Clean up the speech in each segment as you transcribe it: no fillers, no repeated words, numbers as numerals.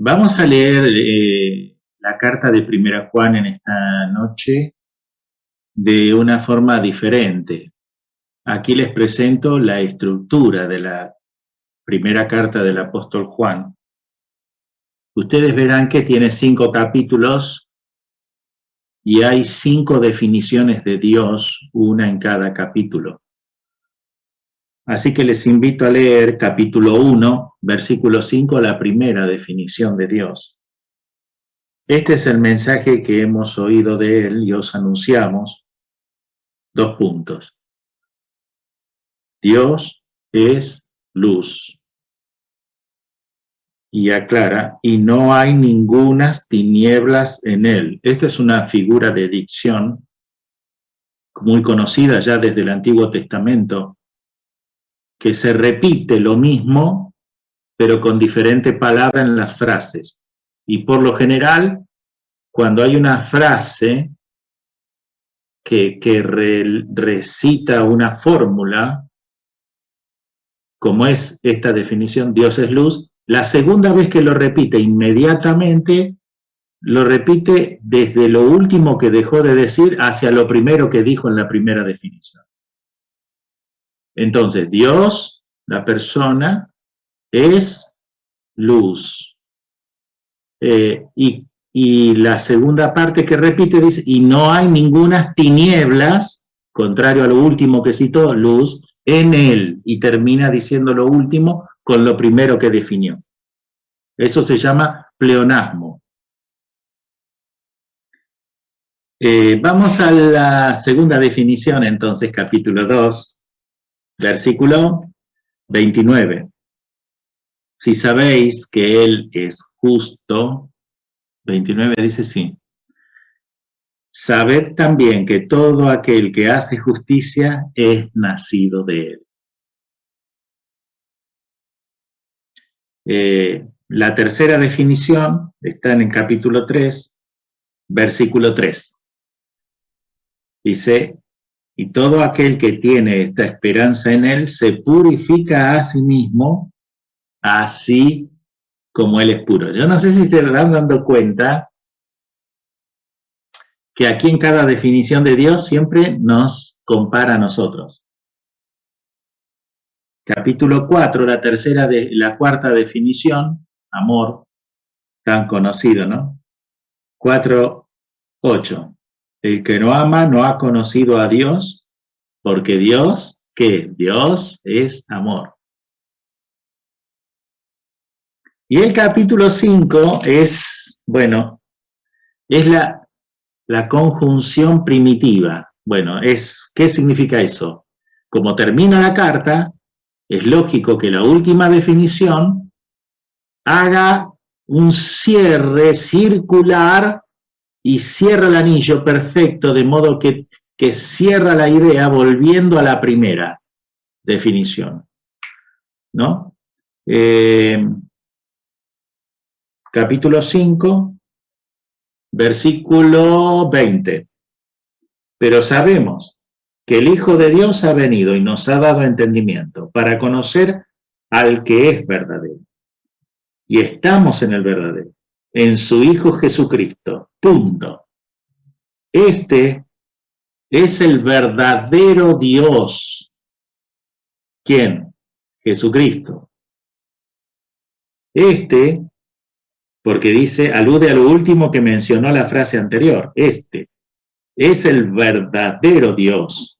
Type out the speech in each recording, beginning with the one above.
Vamos a leer la carta de Primera Juan en esta noche de una forma diferente. Aquí les presento la estructura de la primera carta del apóstol Juan. Ustedes verán que tiene 5 capítulos y hay 5 definiciones de Dios, una en cada capítulo. Así que les invito a leer capítulo 1, versículo 5, la primera definición de Dios. Este es el mensaje que hemos oído de él y os anunciamos. 2 puntos. Dios es luz. Y aclara, y no hay ningunas tinieblas en él. Esta es una figura de dicción muy conocida ya desde el Antiguo Testamento, que se repite lo mismo, pero con diferente palabra en las frases. Y por lo general, cuando hay una frase que recita una fórmula, como es esta definición, Dios es luz, la segunda vez que lo repite inmediatamente, lo repite desde lo último que dejó de decir hacia lo primero que dijo en la primera definición. Entonces, Dios, la persona, es luz. Y la segunda parte que repite dice, y no hay ninguna tinieblas, contrario a lo último que citó, luz, en él. Y termina diciendo lo último con lo primero que definió. Eso se llama pleonasmo. Vamos a la segunda definición, entonces, capítulo 2, versículo 29. Si sabéis que Él es justo, 29 dice sí. Sabed también que todo aquel que hace justicia es nacido de Él. La tercera definición está en el capítulo 3, versículo 3. Dice, y todo aquel que tiene esta esperanza en Él se purifica a sí mismo, así como Él es puro. Yo no sé si te están dando cuenta que aquí en cada definición de Dios siempre nos compara a nosotros. Capítulo 4, la cuarta definición, amor, tan conocido, ¿no? 4:8. El que no ama no ha conocido a Dios, porque Dios, ¿qué? Dios es amor. Y el capítulo 5 es, bueno, es la conjunción primitiva. Bueno, ¿qué significa eso? Como termina la carta, es lógico que la última definición haga un cierre circular y cierra el anillo perfecto, de modo que cierra la idea volviendo a la primera definición, ¿no? Capítulo 5, versículo 20. Pero sabemos que el Hijo de Dios ha venido y nos ha dado entendimiento para conocer al que es verdadero. Y estamos en el verdadero, en su Hijo Jesucristo. Punto. Este es el verdadero Dios. ¿Quién? Jesucristo. Porque dice, alude a lo último que mencionó la frase anterior. Este es el verdadero Dios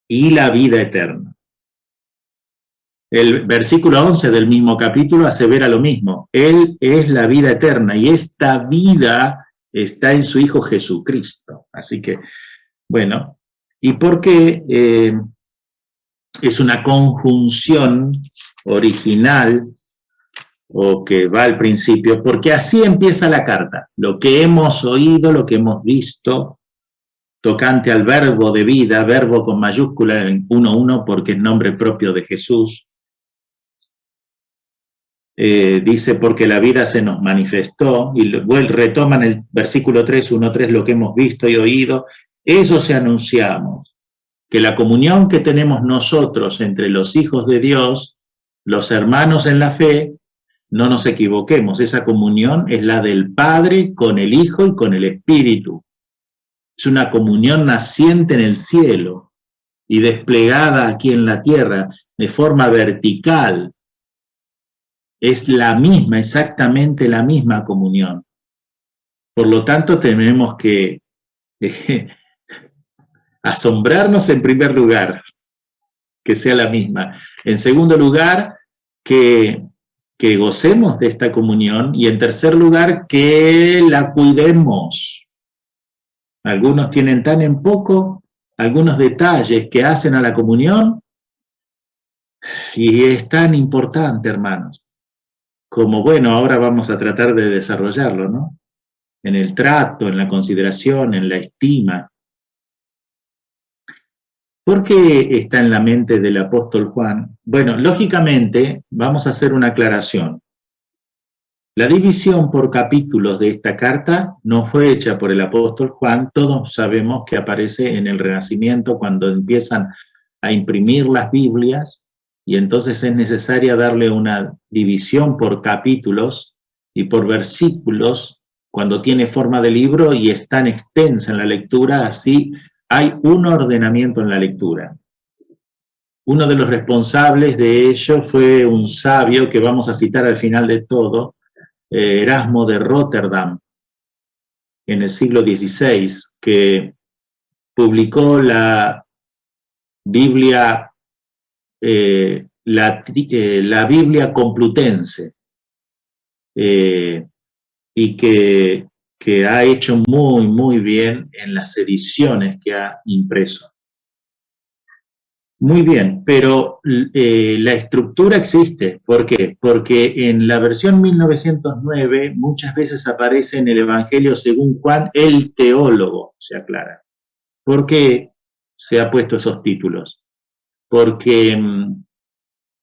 y la vida eterna. El versículo 11 del mismo capítulo asevera lo mismo. Él es la vida eterna y esta vida está en su Hijo Jesucristo. Así que, bueno, ¿y por qué es una conjunción original o que va al principio? Porque así empieza la carta. Lo que hemos oído, lo que hemos visto, tocante al verbo de vida, verbo con mayúscula en 1:1 porque es nombre propio de Jesús. Dice, porque la vida se nos manifestó, y retoman el versículo 3, 1:3, lo que hemos visto y oído. Eso se anunciamos, que la comunión que tenemos nosotros entre los hijos de Dios, los hermanos en la fe, No nos equivoquemos, esa comunión es la del Padre con el Hijo y con el Espíritu. Es una comunión naciente en el cielo y desplegada aquí en la tierra de forma vertical. Es la misma, exactamente la misma comunión. Por lo tanto, tenemos que asombrarnos en primer lugar, que sea la misma. En segundo lugar, que gocemos de esta comunión. Y en tercer lugar, que la cuidemos. Algunos tienen tan en poco algunos detalles que hacen a la comunión, y es tan importante, hermanos, como, bueno, ahora vamos a tratar de desarrollarlo, ¿no? En el trato, en la consideración, en la estima. ¿Por qué está en la mente del apóstol Juan? Bueno, lógicamente, vamos a hacer una aclaración. La división por capítulos de esta carta no fue hecha por el apóstol Juan. Todos sabemos que aparece en el Renacimiento cuando empiezan a imprimir las Biblias, y entonces es necesaria darle una división por capítulos y por versículos cuando tiene forma de libro y es tan extensa en la lectura, así hay un ordenamiento en la lectura. Uno de los responsables de ello fue un sabio que vamos a citar al final de todo, Erasmo de Rotterdam, en el siglo XVI, que publicó la Biblia, la Biblia Complutense, y que ha hecho muy, muy bien en las ediciones que ha impreso. Muy bien, pero la estructura existe. ¿Por qué? Porque en la versión 1909 muchas veces aparece en el Evangelio según Juan el teólogo, se aclara. ¿Por qué se ha puesto esos títulos? Porque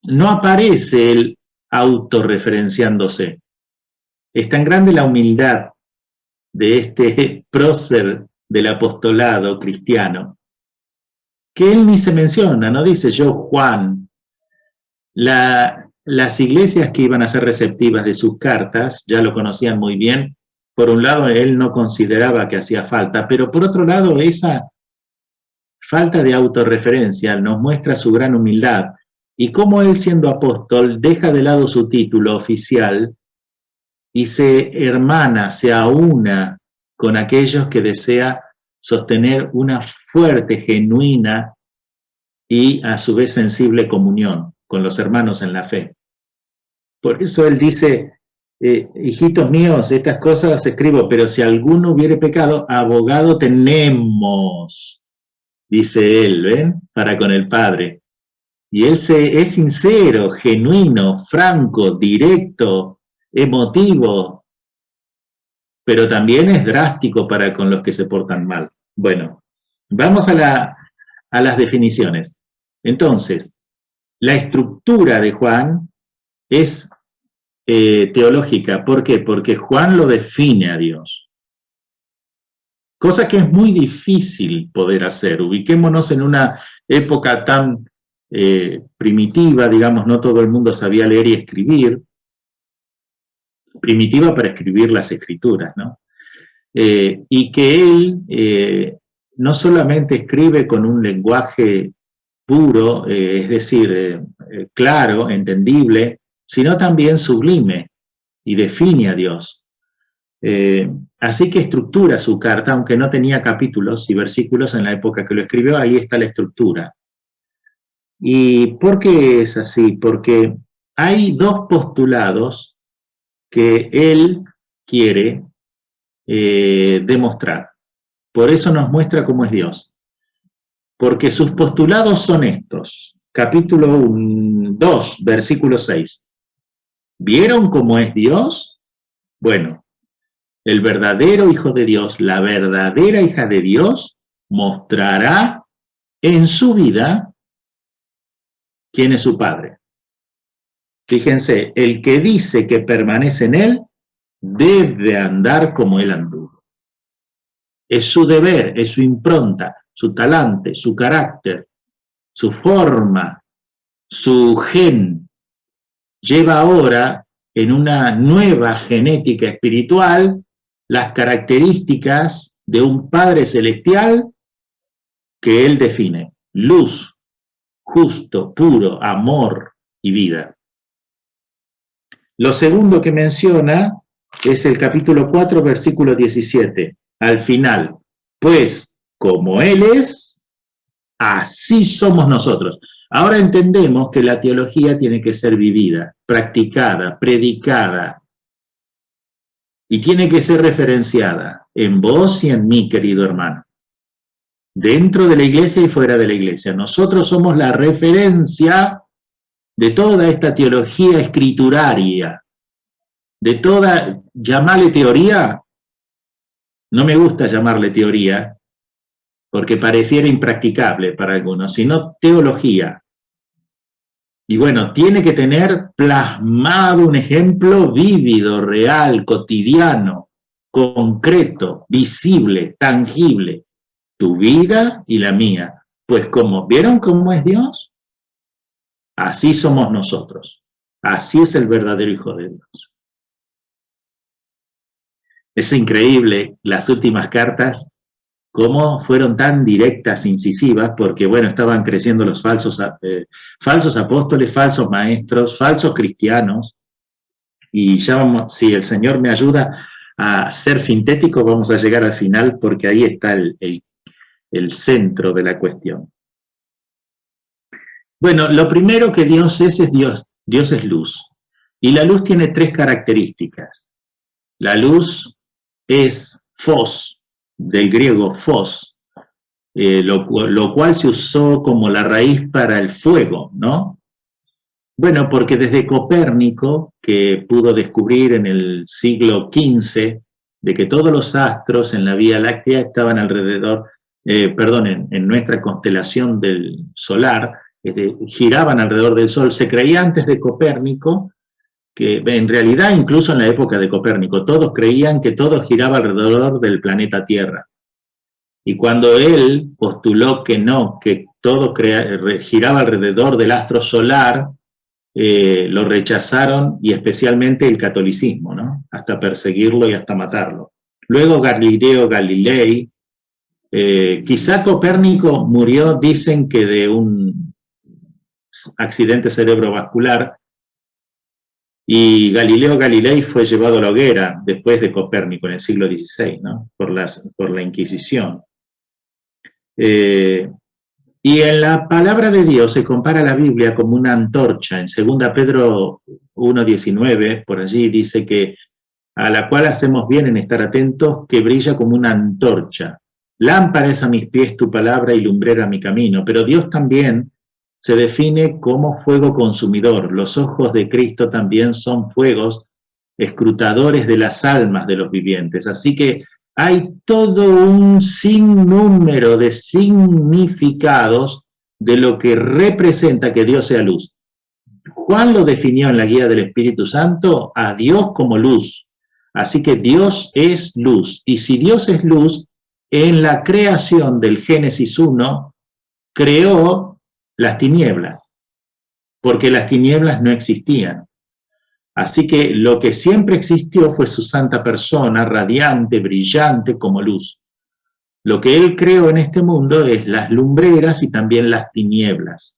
no aparece él autorreferenciándose. Es tan grande la humildad de este prócer del apostolado cristiano que él ni se menciona, no dice yo Juan. Las iglesias que iban a ser receptivas de sus cartas ya lo conocían muy bien. Por un lado, él no consideraba que hacía falta, pero por otro lado, esa falta de autorreferencia nos muestra su gran humildad y cómo él, siendo apóstol, deja de lado su título oficial y se hermana, se aúna con aquellos que desea sostener una fuerte, genuina y a su vez sensible comunión con los hermanos en la fe. Por eso él dice, hijitos míos, estas cosas os escribo, pero si alguno hubiere pecado, abogado tenemos, dice él, ¿ven? Para con el Padre. Y él es sincero, genuino, franco, directo, emotivo, pero también es drástico para con los que se portan mal. Bueno, vamos a las definiciones. Entonces, la estructura de Juan es teológica. ¿Por qué? Porque Juan lo define a Dios. Cosa que es muy difícil poder hacer. Ubiquémonos en una época tan primitiva, digamos, no todo el mundo sabía leer y escribir. Primitiva para escribir las escrituras, ¿no? Y que él no solamente escribe con un lenguaje puro, es decir, claro, entendible, sino también sublime y define a Dios. Así que estructura su carta, aunque no tenía capítulos y versículos en la época que lo escribió, ahí está la estructura. ¿Y por qué es así? Porque hay dos postulados que él quiere demostrar. Por eso nos muestra cómo es Dios. Porque sus postulados son estos. Capítulo 2, versículo 6. ¿Vieron cómo es Dios? Bueno, el verdadero Hijo de Dios, la verdadera hija de Dios, mostrará en su vida quién es su Padre. Fíjense, el que dice que permanece en él, debe andar como él anduvo. Es su deber, es su impronta, su talante, su carácter, su forma, su gen. Lleva ahora en una nueva genética espiritual las características de un Padre Celestial que Él define: luz, justo, puro, amor y vida. Lo segundo que menciona es el capítulo 4, versículo 17, al final: pues como Él es, así somos nosotros. Ahora entendemos que la teología tiene que ser vivida, practicada, predicada, y tiene que ser referenciada en vos y en mí, querido hermano, dentro de la iglesia y fuera de la iglesia. Nosotros somos la referencia de toda esta teología escrituraria, de toda, llamarle teoría, no me gusta llamarle teoría, porque pareciera impracticable para algunos, sino teología. Y bueno, tiene que tener plasmado un ejemplo vívido, real, cotidiano, concreto, visible, tangible, tu vida y la mía. Pues como, ¿vieron cómo es Dios? Así somos nosotros. Así es el verdadero Hijo de Dios. Es increíble las últimas cartas, cómo fueron tan directas, incisivas, porque bueno, estaban creciendo los falsos apóstoles, falsos maestros, falsos cristianos, y ya vamos, si el Señor me ayuda a ser sintético, vamos a llegar al final, porque ahí está el centro de la cuestión. Bueno, lo primero que Dios es Dios. Dios es luz. Y la luz tiene tres características. La luz es phos, del griego phos, lo cual se usó como la raíz para el fuego, ¿no? Bueno, porque desde Copérnico, que pudo descubrir en el siglo XV de que todos los astros en la Vía Láctea estaban alrededor, en nuestra constelación del solar, giraban alrededor del Sol. Se creía antes de Copérnico que en realidad, incluso en la época de Copérnico, todos creían que todo giraba alrededor del planeta Tierra. Y cuando él postuló que no, que todo giraba alrededor del astro solar, lo rechazaron, y especialmente el catolicismo, ¿no? Hasta perseguirlo y hasta matarlo. Luego Galileo Galilei, quizá Copérnico murió, dicen que de un accidente cerebrovascular, y Galileo Galilei fue llevado a la hoguera después de Copérnico en el siglo XVI, ¿no? por la Inquisición. Y en la palabra de Dios se compara la Biblia como una antorcha. En 2 Pedro 1:19, por allí dice que a la cual hacemos bien en estar atentos, que brilla como una antorcha. Lámpara es a mis pies tu palabra y lumbrera a mi camino. Pero Dios también se define como fuego consumidor. Los ojos de Cristo también son fuegos escrutadores de las almas de los vivientes. Así que hay todo un sinnúmero de significados de lo que representa que Dios sea luz. Juan lo definió en la guía del Espíritu Santo a Dios como luz. Así que Dios es luz. Y si Dios es luz, en la creación del Génesis 1, creó las tinieblas, porque las tinieblas no existían. Así que lo que siempre existió fue su santa persona, radiante, brillante como luz. Lo que él creó en este mundo es las lumbreras y también las tinieblas.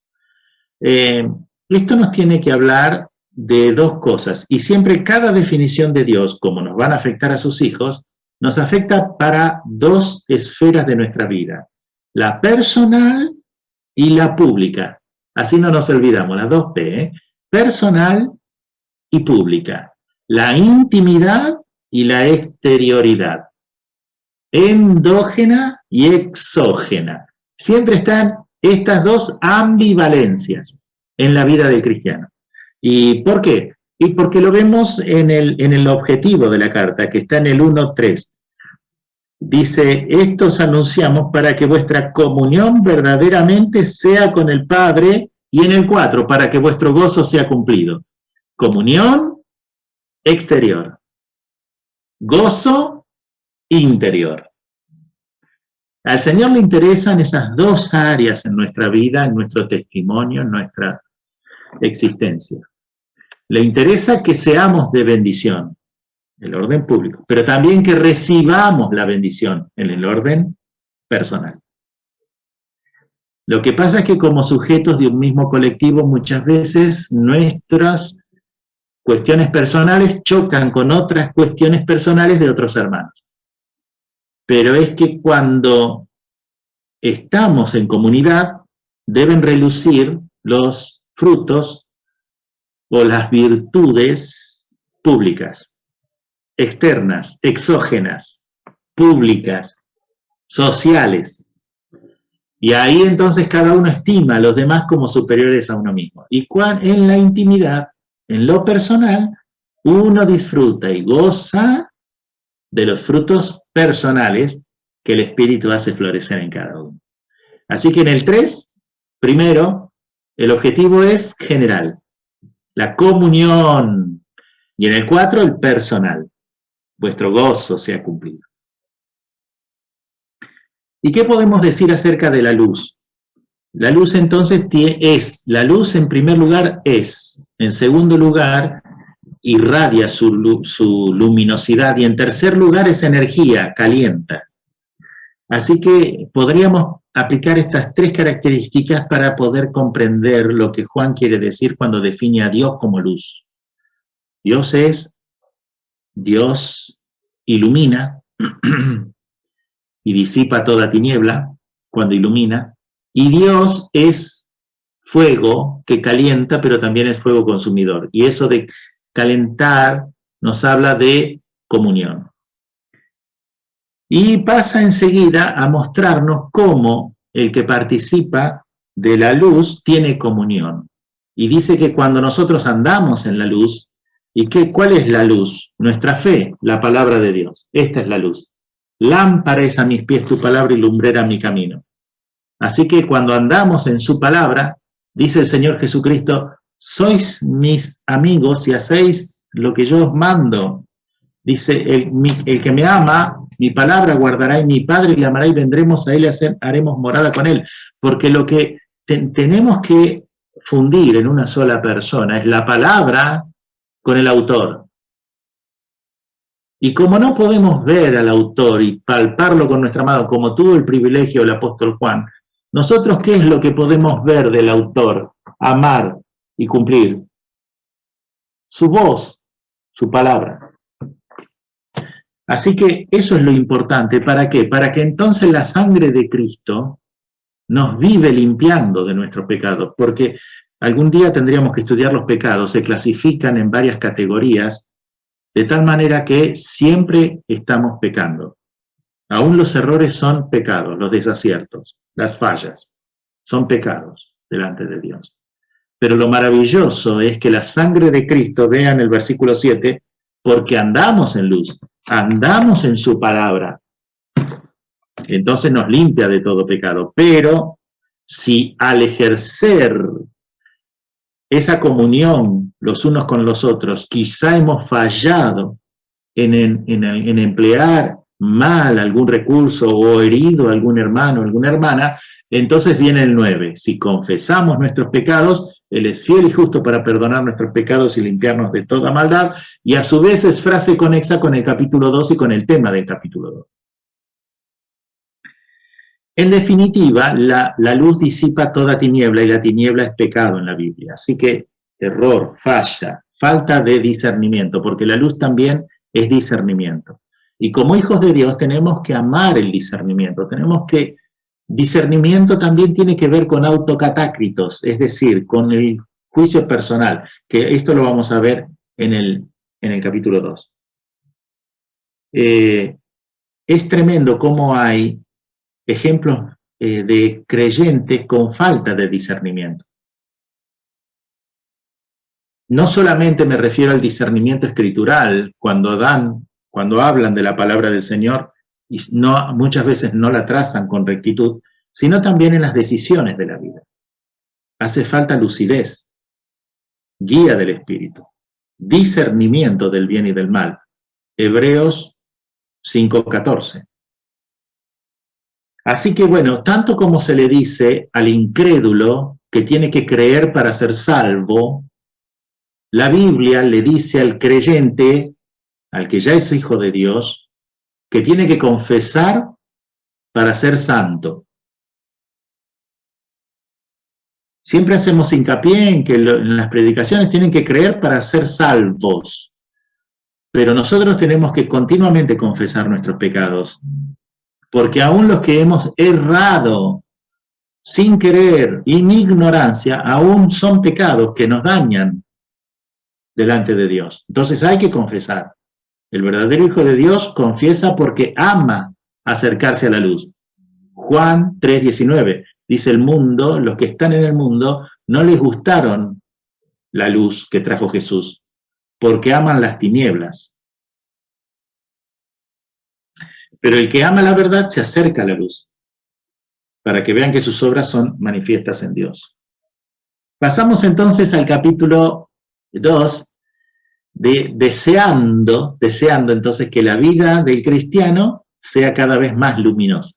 Esto nos tiene que hablar de dos cosas, y siempre cada definición de Dios, como nos van a afectar a sus hijos, nos afecta para dos esferas de nuestra vida: la personal y la pública. Así no nos olvidamos, las dos P, personal y pública. La intimidad y la exterioridad. Endógena y exógena. Siempre están estas dos ambivalencias en la vida del cristiano. ¿Y por qué? Y porque lo vemos en el objetivo de la carta, que está en el 1.3. Dice: estos anunciamos para que vuestra comunión verdaderamente sea con el Padre, y en el 4, para que vuestro gozo sea cumplido. Comunión exterior, gozo interior. Al Señor le interesan esas dos áreas en nuestra vida, en nuestro testimonio, en nuestra existencia. Le interesa que seamos de bendición, el orden público, pero también que recibamos la bendición en el orden personal. Lo que pasa es que como sujetos de un mismo colectivo, muchas veces nuestras cuestiones personales chocan con otras cuestiones personales de otros hermanos. Pero es que cuando estamos en comunidad, deben relucir los frutos o las virtudes públicas, externas, exógenas, públicas, sociales. Y ahí entonces cada uno estima a los demás como superiores a uno mismo. Y en la intimidad, en lo personal, uno disfruta y goza de los frutos personales que el Espíritu hace florecer en cada uno. Así que en el 3, primero, el objetivo es general, la comunión. Y en el 4, el personal. Vuestro gozo sea cumplido. ¿Y qué podemos decir acerca de la luz? La luz entonces la luz en primer lugar es, en segundo lugar, irradia su luminosidad y en tercer lugar es energía, calienta. Así que podríamos aplicar estas 3 características para poder comprender lo que Juan quiere decir cuando define a Dios como luz. Dios ilumina y disipa toda tiniebla cuando ilumina, y Dios es fuego que calienta, pero también es fuego consumidor. Y eso de calentar nos habla de comunión. Y pasa enseguida a mostrarnos cómo el que participa de la luz tiene comunión. Y dice que cuando nosotros andamos en la luz, ¿cuál es la luz? Nuestra fe, la palabra de Dios. Esta es la luz. Lámpara es a mis pies tu palabra y lumbrera mi camino. Así que cuando andamos en su palabra, dice el Señor Jesucristo, sois mis amigos y hacéis lo que yo os mando. Dice, el que me ama, mi palabra guardará y mi Padre le amará y vendremos a él y haremos morada con él. Porque lo que tenemos que fundir en una sola persona es la palabra con el autor. Y como no podemos ver al autor y palparlo con nuestra mano, como tuvo el privilegio el apóstol Juan, nosotros, ¿qué es lo que podemos ver del autor? Amar y cumplir. Su voz, su palabra. Así que eso es lo importante. ¿Para qué? Para que entonces la sangre de Cristo nos vive limpiando de nuestros pecados, porque algún día tendríamos que estudiar los pecados, se clasifican en varias categorías, de tal manera que siempre estamos pecando. Aún los errores son pecados, los desaciertos, las fallas, son pecados delante de Dios. Pero lo maravilloso es que la sangre de Cristo, vean el versículo 7, porque andamos en luz, andamos en su palabra, entonces nos limpia de todo pecado. Pero si al ejercer esa comunión los unos con los otros, quizá hemos fallado en emplear mal algún recurso o herido a algún hermano o alguna hermana, entonces viene el 9. Si confesamos nuestros pecados, Él es fiel y justo para perdonar nuestros pecados y limpiarnos de toda maldad, y a su vez es frase conexa con el capítulo 2 y con el tema del capítulo 2. En definitiva, la luz disipa toda tiniebla y la tiniebla es pecado en la Biblia. Así que error, falla, falta de discernimiento, porque la luz también es discernimiento. Y como hijos de Dios tenemos que amar el discernimiento, discernimiento también tiene que ver con autocatácritos, es decir, con el juicio personal, que esto lo vamos a ver en el capítulo 2. Es tremendo cómo hay ejemplos de creyentes con falta de discernimiento. No solamente me refiero al discernimiento escritural, cuando hablan de la palabra del Señor y muchas veces no la trazan con rectitud, sino también en las decisiones de la vida. Hace falta lucidez, guía del Espíritu, discernimiento del bien y del mal. Hebreos 5:14. Así que bueno, tanto como se le dice al incrédulo que tiene que creer para ser salvo, La Biblia le dice al creyente, al que ya es hijo de Dios, que tiene que confesar para ser santo. Siempre hacemos hincapié en que en las predicaciones tienen que creer para ser salvos, pero nosotros tenemos que continuamente confesar nuestros pecados, porque aún los que hemos errado sin querer y en ignorancia, aún son pecados que nos dañan delante de Dios. Entonces hay que confesar. El verdadero Hijo de Dios confiesa porque ama acercarse a la luz. Juan 3:19 dice: el mundo, los que están en el mundo, no les gustaron la luz que trajo Jesús, porque aman las tinieblas. Pero el que ama la verdad se acerca a la luz, para que vean que sus obras son manifiestas en Dios. Pasamos entonces al capítulo 2, deseando entonces que la vida del cristiano sea cada vez más luminosa.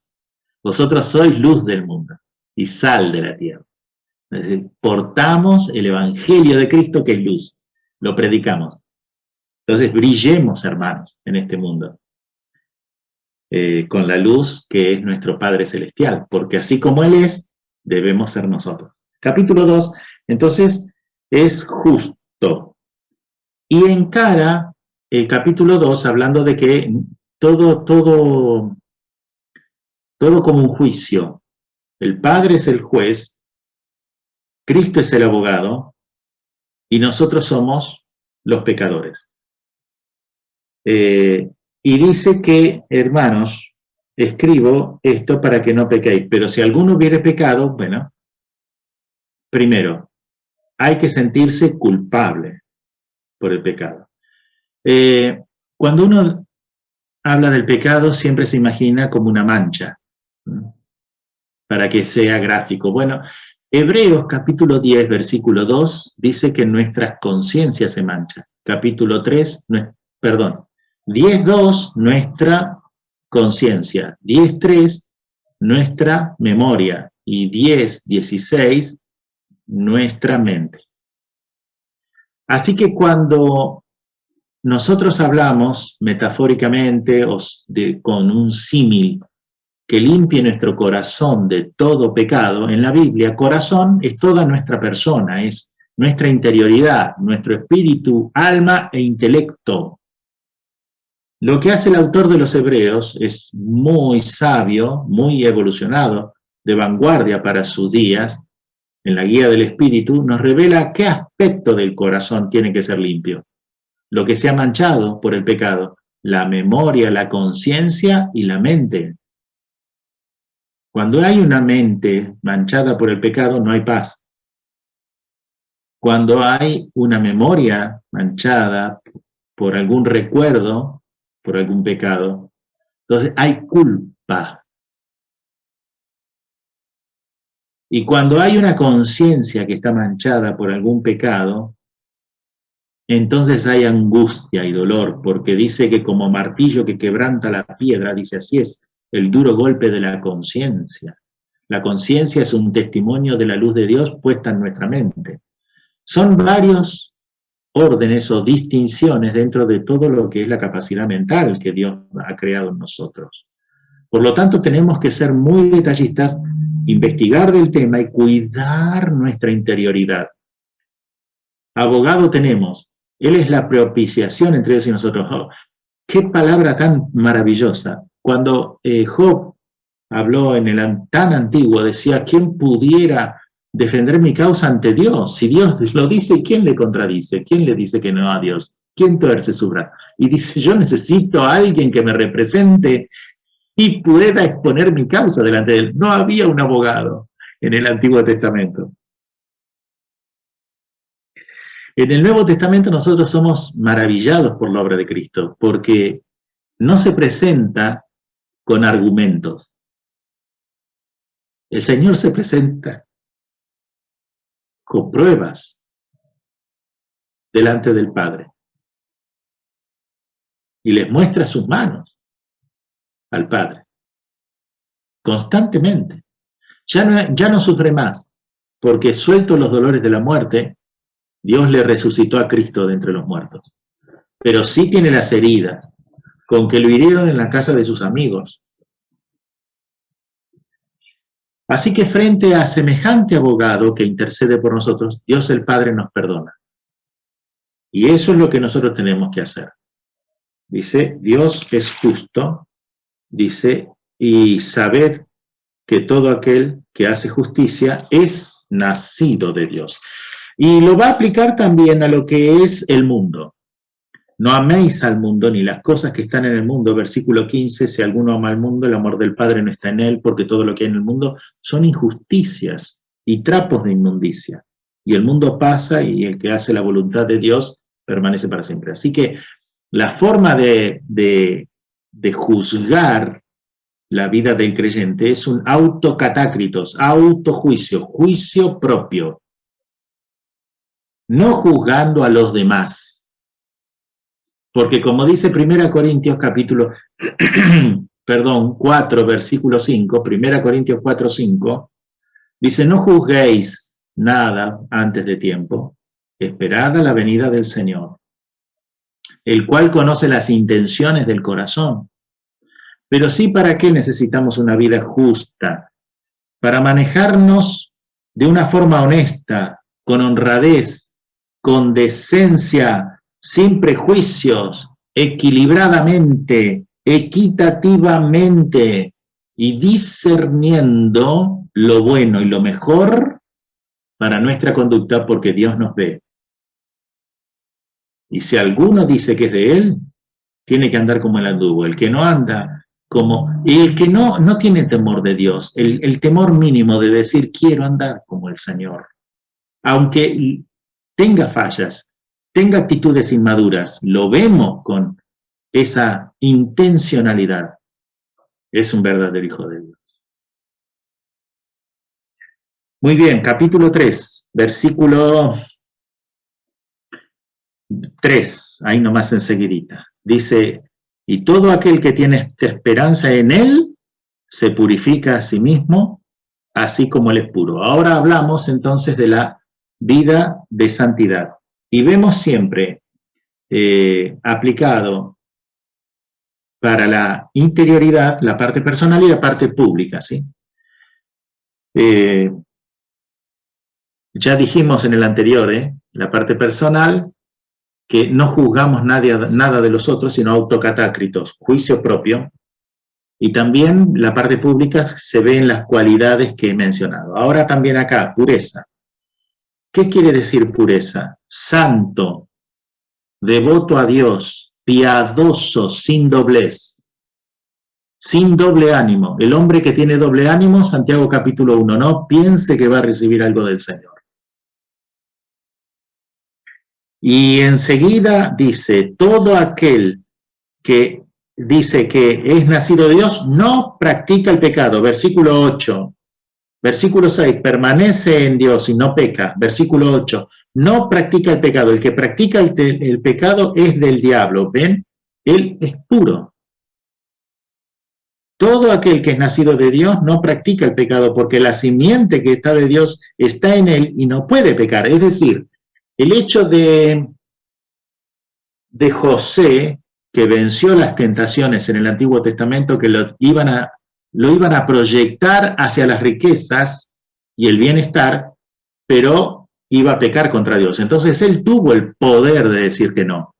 Vosotros sois luz del mundo y sal de la tierra. Es decir, portamos el evangelio de Cristo, que es luz, lo predicamos. Entonces brillemos, hermanos, en este mundo, con la luz que es nuestro Padre Celestial, porque así como Él es, debemos ser nosotros. Capítulo 2, entonces, es justo. Y encara el capítulo 2 hablando de que todo como un juicio. El Padre es el juez, Cristo es el abogado y nosotros somos los pecadores. Y dice que, hermanos, escribo esto para que no pequéis, pero si alguno hubiere pecado, bueno, primero, hay que sentirse culpable por el pecado. Cuando uno habla del pecado, siempre se imagina como una mancha, ¿no? Para que sea gráfico. Bueno, Hebreos capítulo 10, versículo 2, dice que nuestras conciencias se manchan. Capítulo 3, 10.2, nuestra conciencia. 10.3, nuestra memoria. Y 10.16, nuestra mente. Así que cuando nosotros hablamos metafóricamente o con un símil que limpie nuestro corazón de todo pecado, en la Biblia, corazón es toda nuestra persona, es nuestra interioridad, nuestro espíritu, alma e intelecto. Lo que hace el autor de los Hebreos es muy sabio, muy evolucionado, de vanguardia para sus días, en la guía del espíritu, nos revela qué aspecto del corazón tiene que ser limpio. Lo que se ha manchado por el pecado, la memoria, la conciencia y la mente. Cuando hay una mente manchada por el pecado, no hay paz. Cuando hay una memoria manchada por algún recuerdo, por algún pecado, entonces hay culpa. Y cuando hay una conciencia que está manchada por algún pecado, entonces hay angustia y dolor, porque dice que como martillo que quebranta la piedra, dice así es, el duro golpe de la conciencia. La conciencia es un testimonio de la luz de Dios puesta en nuestra mente. Son varios órdenes o distinciones dentro de todo lo que es la capacidad mental que Dios ha creado en nosotros. Por lo tanto, tenemos que ser muy detallistas, investigar del tema y cuidar nuestra interioridad. Abogado tenemos, Él es la propiciación entre Dios y nosotros. Oh, qué palabra tan maravillosa. Cuando Job habló en el tan antiguo, decía, ¿quién pudiera defender mi causa ante Dios? Si Dios lo dice, ¿quién le contradice? ¿Quién le dice que no a Dios? ¿Quién tuerce su brazo? Y dice, yo necesito a alguien que me represente y pueda exponer mi causa delante de él. No había un abogado en el Antiguo Testamento. En el Nuevo Testamento nosotros somos maravillados por la obra de Cristo, porque no se presenta con argumentos. El Señor se presenta con pruebas delante del Padre y les muestra sus manos al Padre constantemente. Ya no sufre más, porque suelto los dolores de la muerte, Dios le resucitó a Cristo de entre los muertos. Pero sí tiene las heridas, con que lo hirieron en la casa de sus amigos. Así que frente a semejante abogado que intercede por nosotros, Dios el Padre nos perdona. Y eso es lo que nosotros tenemos que hacer. Dice, Dios es justo, dice, y sabed que todo aquel que hace justicia es nacido de Dios. Y lo va a aplicar también a lo que es el mundo. No améis al mundo ni las cosas que están en el mundo. Versículo 15, si alguno ama al mundo, el amor del Padre no está en él, porque todo lo que hay en el mundo son injusticias y trapos de inmundicia. Y el mundo pasa y el que hace la voluntad de Dios permanece para siempre. Así que la forma de juzgar la vida del creyente es un autocatácritos, autojuicio, juicio propio. No juzgando a los demás. Porque como dice 1 Corintios capítulo 4, versículo 5, 1 Corintios 4, 5, dice, no juzguéis nada antes de tiempo, esperad a la venida del Señor, el cual conoce las intenciones del corazón. Pero sí, ¿para qué necesitamos una vida justa? Para manejarnos de una forma honesta, con honradez, con decencia, sin prejuicios, equilibradamente, equitativamente y discerniendo lo bueno y lo mejor para nuestra conducta, porque Dios nos ve. Y si alguno dice que es de Él, tiene que andar como el anduvo. El que no anda como... Y el que no tiene temor de Dios, el temor mínimo de decir quiero andar como el Señor, aunque tenga fallas, tenga actitudes inmaduras, lo vemos con esa intencionalidad, es un verdadero hijo de Dios. Muy bien, capítulo 3, versículo 3, ahí nomás enseguidita. Dice, y todo aquel que tiene esperanza en Él, se purifica a sí mismo, así como Él es puro. Ahora hablamos entonces de la vida de santidad. Y vemos siempre aplicado para la interioridad, la parte personal y la parte pública, ¿sí? Ya dijimos en el anterior, la parte personal, que no juzgamos nada de los otros, sino autocatácritos, juicio propio. Y también la parte pública se ve en las cualidades que he mencionado. Ahora también acá, pureza. ¿Qué quiere decir pureza? Santo, devoto a Dios, piadoso, sin doblez, sin doble ánimo. El hombre que tiene doble ánimo, Santiago capítulo 1, no piense que va a recibir algo del Señor. Y enseguida dice, todo aquel que dice que es nacido de Dios, no practica el pecado. Versículo 8. Versículo 6, permanece en Dios y no peca. Versículo 8, no practica el pecado. El que practica el pecado es del diablo. ¿Ven? Él es puro. Todo aquel que es nacido de Dios no practica el pecado porque la simiente que está de Dios está en él y no puede pecar. Es decir, el hecho de José, que venció las tentaciones en el Antiguo Testamento, que lo iban a proyectar hacia las riquezas y el bienestar, pero iba a pecar contra Dios. Entonces él tuvo el poder de decir que no.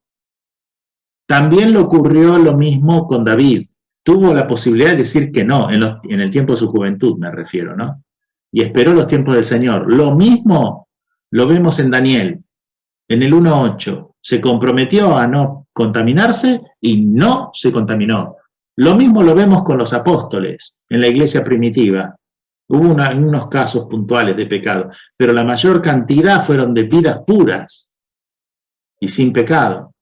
También le ocurrió lo mismo con David. Tuvo la posibilidad de decir que no, en el tiempo de su juventud me refiero, ¿no? Y esperó los tiempos del Señor. Lo mismo lo vemos en Daniel, en el 1:8. Se comprometió a no contaminarse y no se contaminó. Lo mismo lo vemos con los apóstoles en la iglesia primitiva. Hubo unos casos puntuales de pecado, pero la mayor cantidad fueron de vidas puras y sin pecado.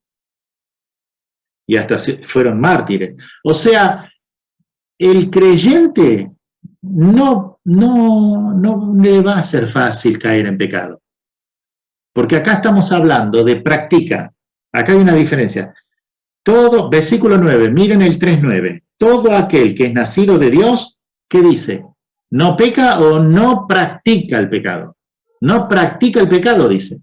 Y hasta fueron mártires. O sea, el creyente no le va a ser fácil caer en pecado. Porque acá estamos hablando de práctica. Acá hay una diferencia. Todo, versículo 9, miren el 3:9. Todo aquel que es nacido de Dios, ¿qué dice? No peca o no practica el pecado. No practica el pecado, dice.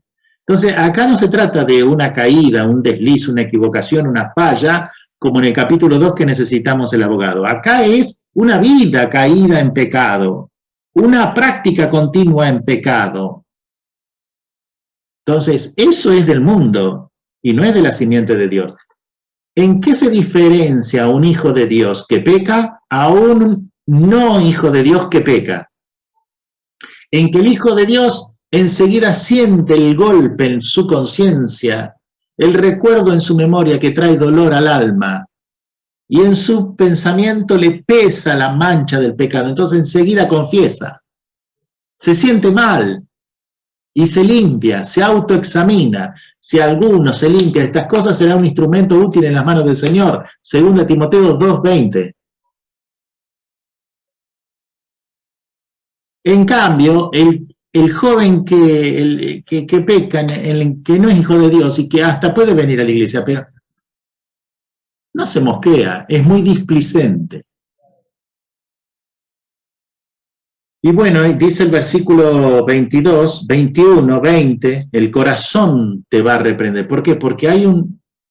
Entonces, acá no se trata de una caída, un desliz, una equivocación, una falla, como en el capítulo 2 que necesitamos el abogado. Acá es una vida caída en pecado, una práctica continua en pecado. Entonces, eso es del mundo y no es de la simiente de Dios. ¿En qué se diferencia un hijo de Dios que peca a un no hijo de Dios que peca? En que el hijo de Dios enseguida siente el golpe en su conciencia, el recuerdo en su memoria que trae dolor al alma, y en su pensamiento le pesa la mancha del pecado, entonces enseguida confiesa, se siente mal y se limpia, se autoexamina. Si alguno se limpia de estas cosas, será un instrumento útil en las manos del Señor. 2 Timoteo 2:20. En cambio, el joven que peca, que no es hijo de Dios y que hasta puede venir a la iglesia, pero no se mosquea, es muy displicente. Y bueno, dice el versículo 22, 21, 20, el corazón te va a reprender. ¿Por qué? Porque hay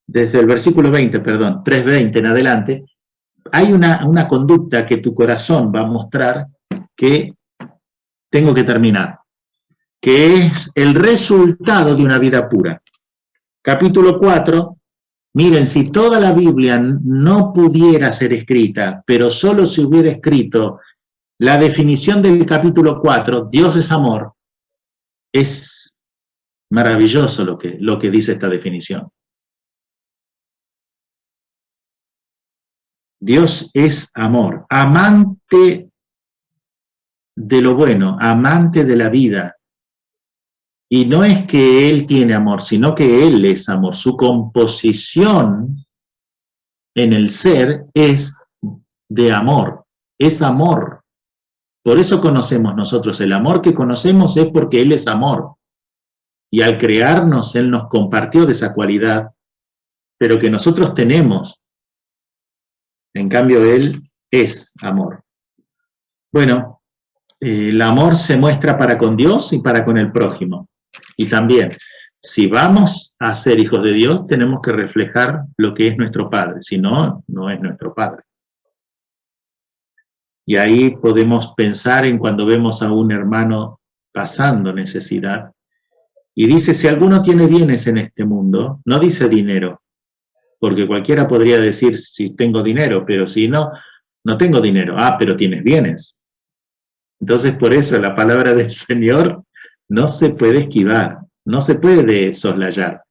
desde el versículo 20, perdón, 3:20 en adelante, hay una conducta que tu corazón va a mostrar que tengo que terminar, que es el resultado de una vida pura. Capítulo 4, miren, si toda la Biblia no pudiera ser escrita, pero solo se hubiera escrito la definición del capítulo 4, Dios es amor, es maravilloso lo que dice esta definición. Dios es amor, amante de lo bueno, amante de la vida. Y no es que Él tiene amor, sino que Él es amor. Su composición en el ser es de amor, es amor. Por eso conocemos nosotros. El amor que conocemos es porque Él es amor. Y al crearnos, Él nos compartió de esa cualidad, pero que nosotros tenemos. En cambio, Él es amor. Bueno, el amor se muestra para con Dios y para con el prójimo. Y también, si vamos a ser hijos de Dios, tenemos que reflejar lo que es nuestro Padre. Si no, no es nuestro Padre. Y ahí podemos pensar en cuando vemos a un hermano pasando necesidad. Y dice, si alguno tiene bienes en este mundo, no dice dinero, porque cualquiera podría decir, si tengo dinero, pero si no, no tengo dinero. Ah, pero tienes bienes. Entonces, por eso la palabra del Señor no se puede esquivar, no se puede soslayar.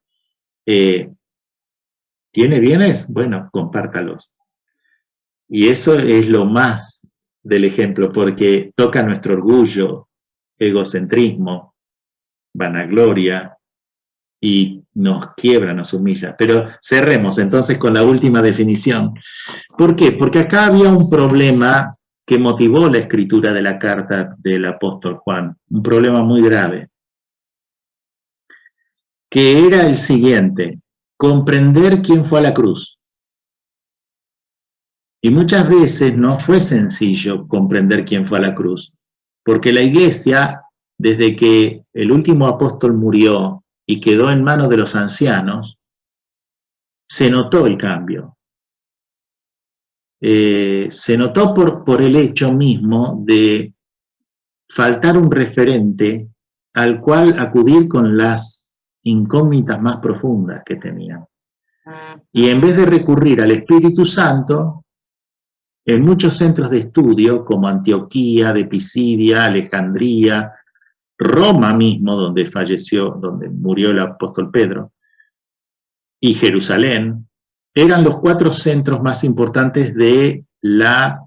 ¿Tiene bienes? Bueno, compártalos. Y eso es lo más del ejemplo, porque toca nuestro orgullo, egocentrismo, vanagloria, y nos quiebra, nos humilla. Pero cerremos entonces con la última definición. ¿Por qué? Porque acá había un problema que motivó la escritura de la carta del apóstol Juan, un problema muy grave, que era el siguiente: comprender quién fue a la cruz. Y muchas veces no fue sencillo comprender quién fue a la cruz, porque la iglesia, desde que el último apóstol murió y quedó en manos de los ancianos, se notó el cambio. Se notó por el hecho mismo de faltar un referente al cual acudir con las incógnitas más profundas que tenían. Y en vez de recurrir al Espíritu Santo, en muchos centros de estudio, como Antioquía, de Pisidia, Alejandría, Roma mismo, donde murió el apóstol Pedro, y Jerusalén, eran los 4 centros más importantes de las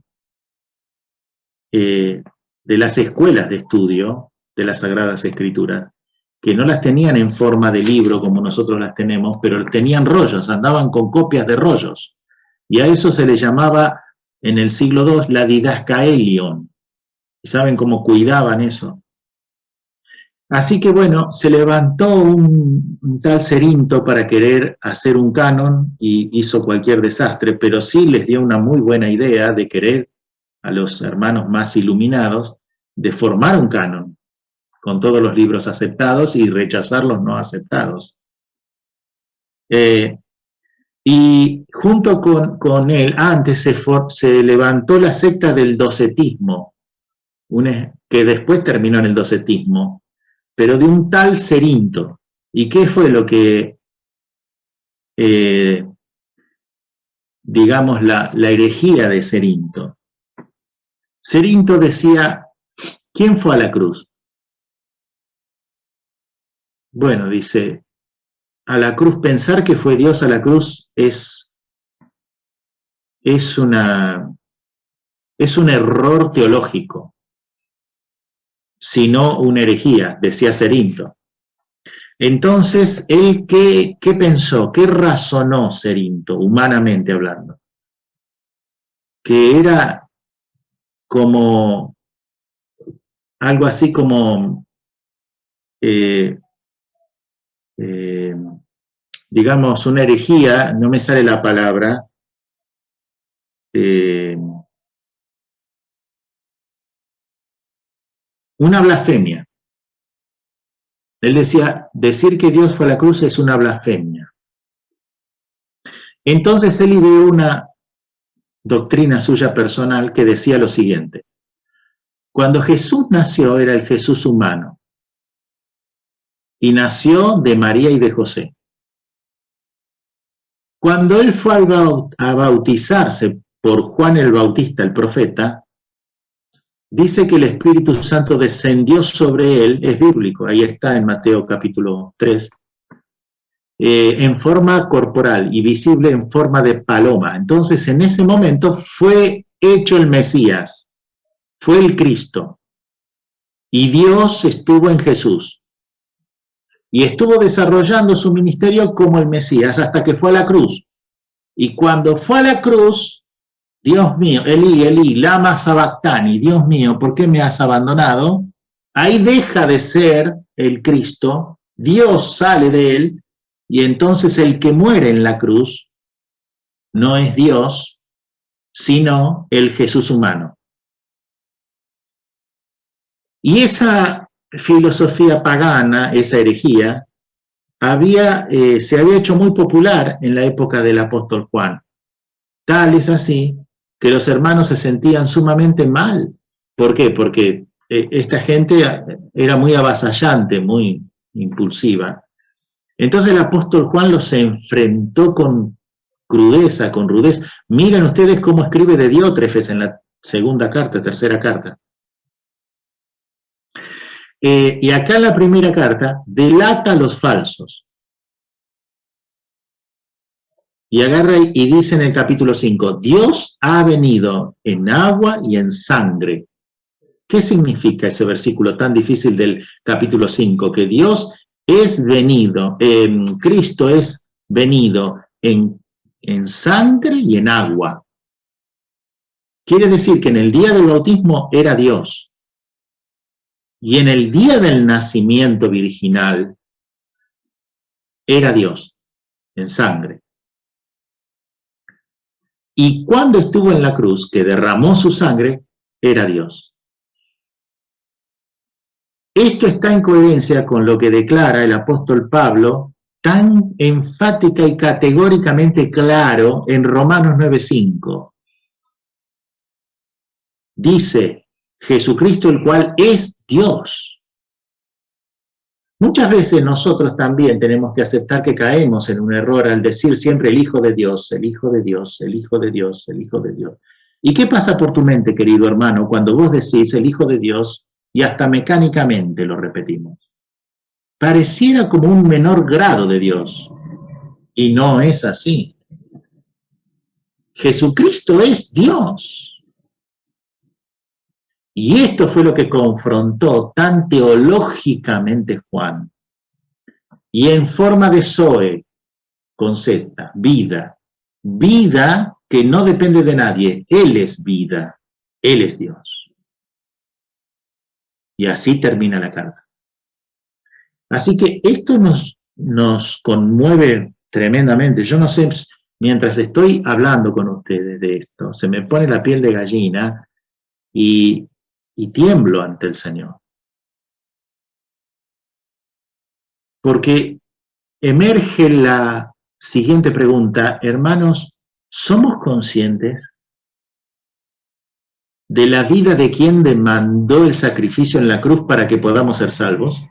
escuelas de estudio de las Sagradas Escrituras, que no las tenían en forma de libro como nosotros las tenemos, pero tenían rollos, andaban con copias de rollos. Y a eso se le llamaba en el siglo II la didascaelion. ¿Y saben cómo cuidaban eso? Así que bueno, se levantó un tal Cerinto para querer hacer un canon y hizo cualquier desastre, pero sí les dio una muy buena idea de querer a los hermanos más iluminados de formar un canon. con todos los libros aceptados y rechazar los no aceptados. Y junto con él, antes se levantó la secta del docetismo, que después terminó en el docetismo, pero de un tal Cerinto. ¿Y qué fue lo que, digamos, la herejía de Cerinto? Cerinto decía, ¿quién fue a la cruz? Bueno, dice, a la cruz, pensar que fue Dios a la cruz es un error teológico, sino una herejía, decía Cerinto. Entonces, ¿él qué pensó? ¿Qué razonó Cerinto, humanamente hablando? Que era como algo así como, digamos, una herejía, no me sale la palabra, una blasfemia. Él decía, decir que Dios fue a la cruz es una blasfemia. Entonces él ideó una doctrina suya personal que decía lo siguiente: cuando Jesús nació era el Jesús humano, y nació de María y de José. Cuando él fue a bautizarse por Juan el Bautista, el profeta, dice que el Espíritu Santo descendió sobre él, es bíblico, ahí está en Mateo capítulo 3, en forma corporal y visible en forma de paloma. Entonces, en ese momento fue hecho el Mesías, fue el Cristo, y Dios estuvo en Jesús, y estuvo desarrollando su ministerio como el Mesías hasta que fue a la cruz. Y cuando fue a la cruz, Dios mío, Elí, Elí, lama sabactani, Dios mío, ¿por qué me has abandonado? Ahí deja de ser el Cristo, Dios sale de él, y entonces el que muere en la cruz no es Dios, sino el Jesús humano. Y esa filosofía pagana, esa herejía, se había hecho muy popular en la época del apóstol Juan. Tal es así que los hermanos se sentían sumamente mal. ¿Por qué? Porque esta gente era muy avasallante, muy impulsiva. Entonces el apóstol Juan los enfrentó con crudeza, con rudeza. Miren ustedes cómo escribe de Diótrefes en la tercera carta. Y acá en la primera carta delata a los falsos. Y agarra y dice en el capítulo 5, Dios ha venido en agua y en sangre. ¿Qué significa ese versículo tan difícil del capítulo 5? Que Dios es venido, Cristo es venido en sangre y en agua. Quiere decir que en el día del bautismo era Dios. Y en el día del nacimiento virginal era Dios, en sangre. Y cuando estuvo en la cruz, que derramó su sangre, era Dios. Esto está en coherencia con lo que declara el apóstol Pablo, tan enfática y categóricamente claro en Romanos 9:5. Dice, Jesucristo el cual es Dios. Muchas veces nosotros también tenemos que aceptar que caemos en un error al decir siempre el Hijo de Dios, el Hijo de Dios, el Hijo de Dios, el Hijo de Dios. ¿Y qué pasa por tu mente, querido hermano, cuando vos decís el Hijo de Dios y hasta mecánicamente lo repetimos? Pareciera como un menor grado de Dios, y no es así. Jesucristo es Dios. Y esto fue lo que confrontó tan teológicamente Juan. Y en forma de Zoe, con Z, vida. Vida que no depende de nadie. Él es vida. Él es Dios. Y así termina la carta. Así que esto nos conmueve tremendamente. Yo no sé, mientras estoy hablando con ustedes de esto, se me pone la piel de gallina y tiemblo ante el Señor. Porque emerge la siguiente pregunta, hermanos, ¿somos conscientes de la vida de quien demandó el sacrificio en la cruz para que podamos ser salvos?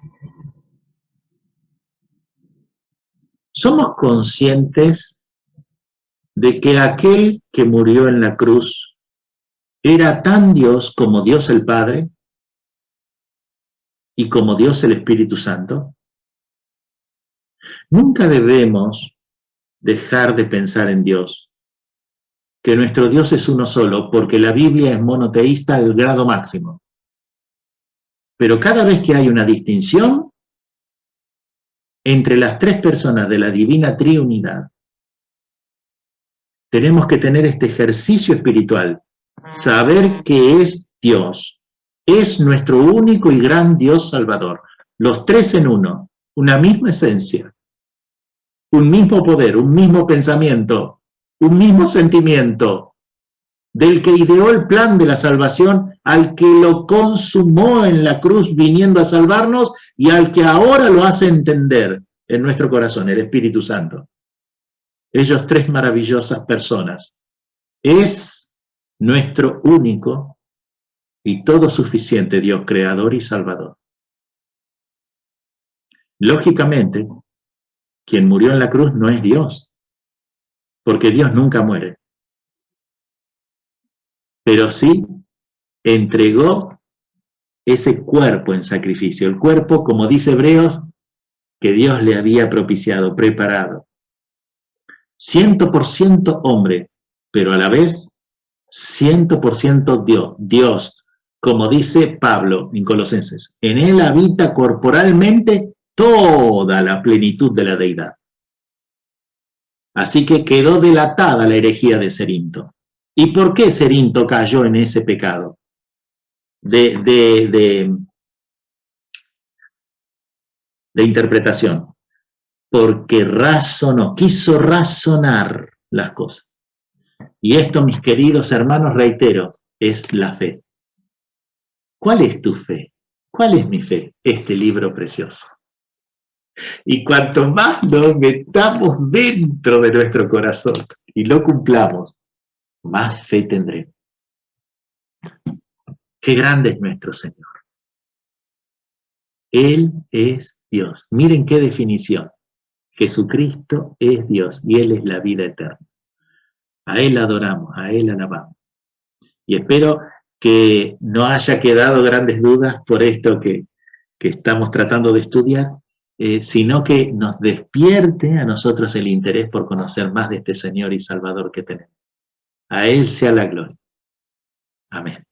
¿Somos conscientes de que aquel que murió en la cruz era tan Dios como Dios el Padre y como Dios el Espíritu Santo? Nunca debemos dejar de pensar en Dios, que nuestro Dios es uno solo, porque la Biblia es monoteísta al grado máximo. Pero cada vez que hay una distinción entre las tres personas de la divina triunidad, tenemos que tener este ejercicio espiritual, saber que es Dios, es nuestro único y gran Dios Salvador, los tres en uno, una misma esencia, un mismo poder, un mismo pensamiento, un mismo sentimiento, del que ideó el plan de la salvación, al que lo consumó en la cruz viniendo a salvarnos y al que ahora lo hace entender en nuestro corazón, el Espíritu Santo. Ellos tres maravillosas personas. Es nuestro único y todo suficiente Dios creador y salvador. Lógicamente, quien murió en la cruz no es Dios, porque Dios nunca muere. Pero sí entregó ese cuerpo en sacrificio, el cuerpo, como dice Hebreos, que Dios le había propiciado, preparado. 100% hombre, pero a la vez 100% Dios. Dios, como dice Pablo en Colosenses, en él habita corporalmente toda la plenitud de la deidad. Así que quedó delatada la herejía de Cerinto. ¿Y por qué Cerinto cayó en ese pecado de interpretación? Porque razonó, quiso razonar las cosas. Y esto, mis queridos hermanos, reitero, es la fe. ¿Cuál es tu fe? ¿Cuál es mi fe? Este libro precioso. Y cuanto más lo metamos dentro de nuestro corazón y lo cumplamos, más fe tendremos. Qué grande es nuestro Señor. Él es Dios. Miren qué definición. Jesucristo es Dios y Él es la vida eterna. A Él adoramos, a Él alabamos. Y espero que no haya quedado grandes dudas por esto que estamos tratando de estudiar, sino que nos despierte a nosotros el interés por conocer más de este Señor y Salvador que tenemos. A Él sea la gloria. Amén.